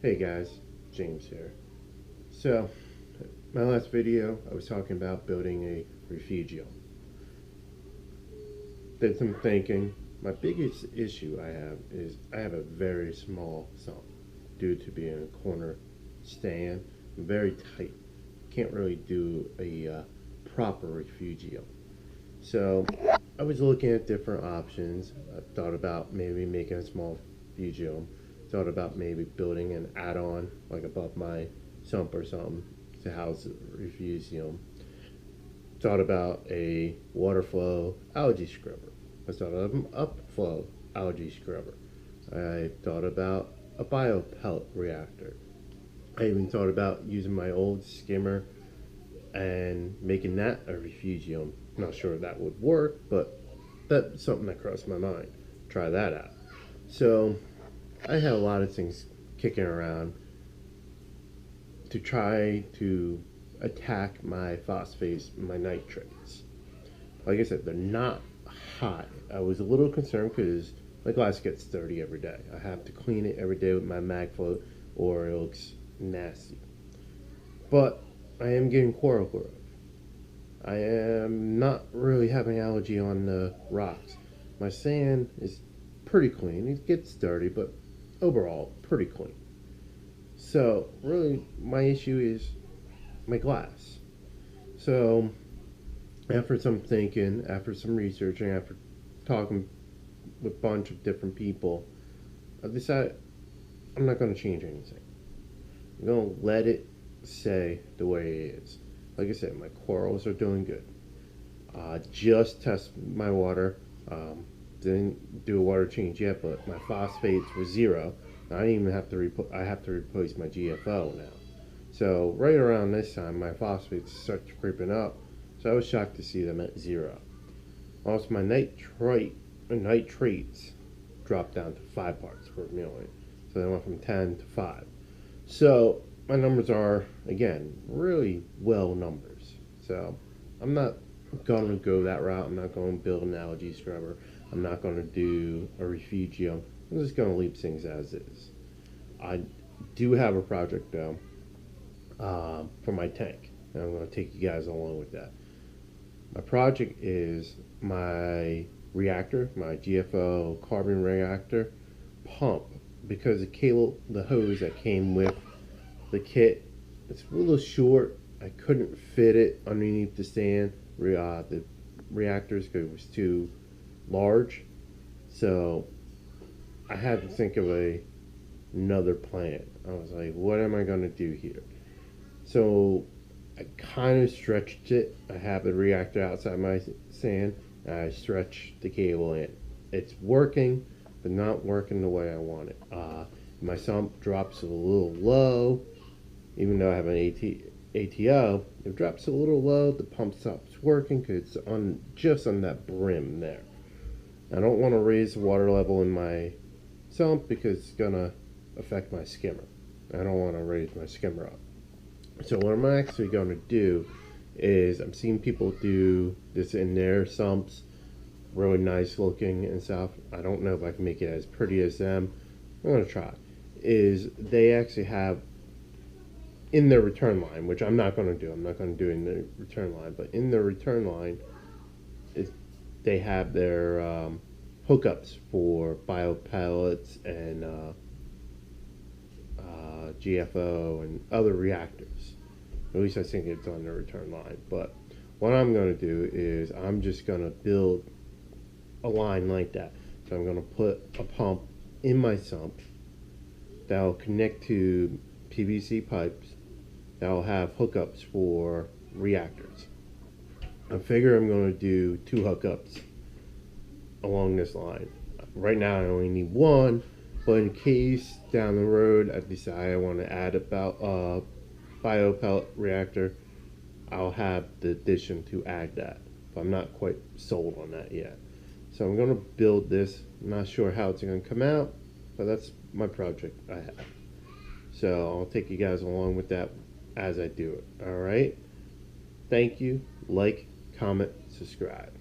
Hey guys, James here. So, my last video, I was talking about building a refugium. Did some thinking. My biggest issue I have is I have a very small sump due to being a corner stand. I'm very tight. Can't really do a proper refugium. So, I was looking at different options. I thought about maybe making a small refugium. Thought about maybe building an add-on like above my sump or something to house the refugium. Thought about a water flow algae scrubber. I thought of an upflow algae scrubber. I thought about a biopellet reactor. I even thought about using my old skimmer and making that a refugium. Not sure if that would work, but that's something that crossed my mind. Try that out. So I had a lot of things kicking around to try to attack my phosphates, my nitrates. Like I said, they're not high. I was a little concerned because my glass gets dirty every day. I have to clean it every day with my MagFloat or it looks nasty. But I am getting coral growth. I am not really having allergy on the rocks. My sand is pretty clean. It gets dirty, but overall, pretty clean. So, really, my issue is my glass. So, after some thinking, after some researching, after talking with a bunch of different people, I decided I'm not going to change anything. I'm going to let it stay the way it is. Like I said, my corals are doing good. Just test my water. Didn't do a water change yet, but my phosphates were zero. I didn't even have to I have to replace my GFO now. So right around this time, my phosphates start creeping up. So I was shocked to see them at zero. Also, my nitrates dropped down to 5 parts per million. So they went from 10 to 5. So my numbers are, again, really well numbers. So I'm not going to go that route. I'm not going to build an algae scrubber. I'm not going to do a refugium. I'm just going to leave things as is. I do have a project though for my tank, and I'm going to take you guys along with that. My project is my reactor, my GFO carbon reactor pump, because the hose that came with the kit, it's a little short. I couldn't fit it underneath the stand, the reactors, because it was too large. So I had to think of another plan. I was like, what am I going to do here? So I kind of stretched it. I have the reactor outside my sand, and I stretched the cable in. It's working, but not working the way I want it. My sump drops a little low, even though I have an ATO. It drops a little low. The pump stops working because it's just on that brim there. I don't want to raise the water level in my sump because it's gonna affect my skimmer. I don't want to raise my skimmer up. So what I'm actually going to do is, I'm seeing people do this in their sumps, really nice looking and stuff. I don't know if I can make it as pretty as them. I'm going to try. Is they actually have in their return line, which I'm not going to do. I'm not going to do in the return line, but in their return line, they have their hookups for biopellets and GFO and other reactors. At least I think it's on the return line. But what I'm going to do is I'm just going to build a line like that. So I'm going to put a pump in my sump that will connect to PVC pipes that will have hookups for reactors. I figure I'm going to do 2 hookups along this line. Right now I only need 1, but in case down the road I decide I want to add about a biopellet reactor, I'll have the addition to add that. But I'm not quite sold on that yet. So I'm going to build this. I'm not sure how it's going to come out, but that's my project I have. So I'll take you guys along with that as I do it. Alright? Thank you. Like, comment, subscribe.